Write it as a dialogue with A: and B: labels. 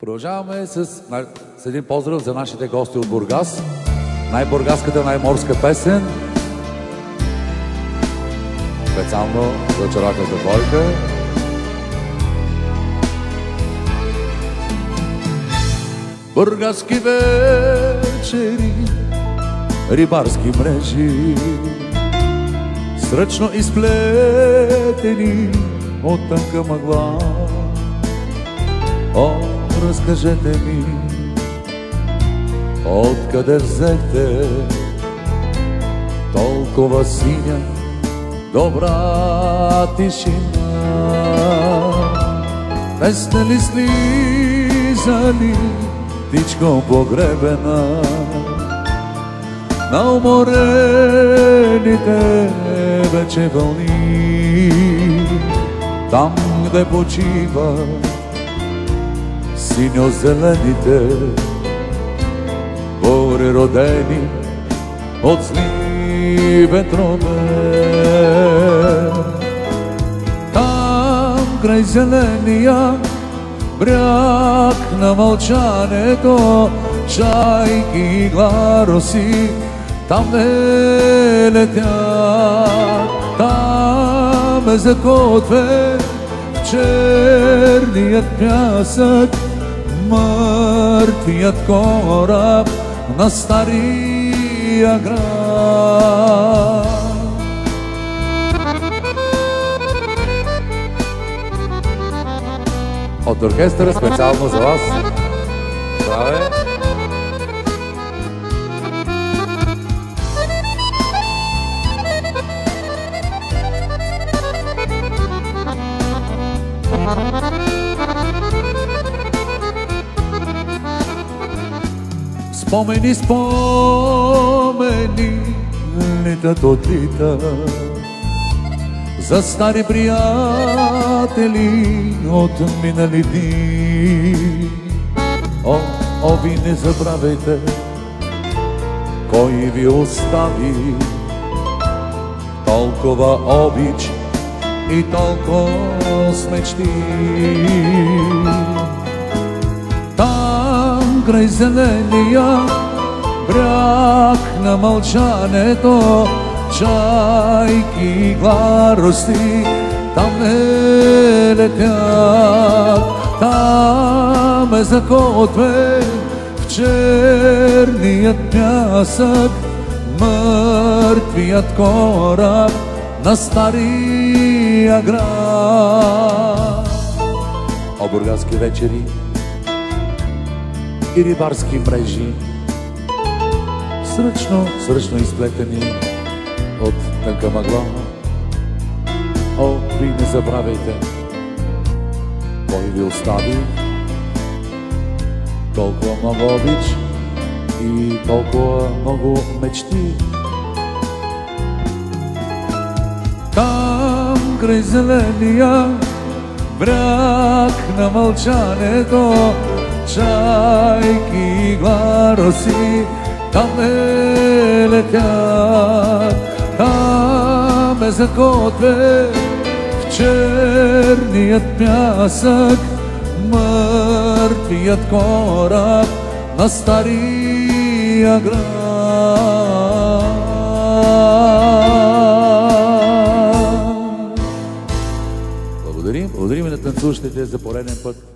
A: Продължаваме с един поздрав за нашите гости от Бургас. Най-бургаската, най-морска песен. Специално за очарователната двойка. Бургаски вечери, рибарски мрежи, сръчно изплетени от тънка мъгла. О, разкажете ми, откъде взехте толкова синя, добра тишина? Не сте ли слизали птичко погребена на уморените вече вълни, там где почива синьо-зелените бури, родени от зли ветрове? Там край зеления бряг на мълчанието, чайки и глароси там не летят. Там е закотвен в черният пясък мъртвият кораб на стария град. От оркестъра специално за вас. Здраве! Спомени, спомени литат от лита за стари приятели от минали дни. О, ви не забравяйте кой ви остави толкова обич и толкова с мечти. Там край зеления бряг на мълчанието, чайки и гларости там не летят. Там е закотвен в черният пясък мъртвият кораб на стария град. О, бургаски вечери и рибарски мрежи, сръчно изплетени от тънка мъгла. О, ви не забравяйте кой ви остави толкова много обич и толкова много мечти. Там край зеления бряг на мълчанието, чайки и глароси там не летят. Там е закотвен в черният пясък мъртвият кораб на стария град. Благодарим на танцуващите за пореден път.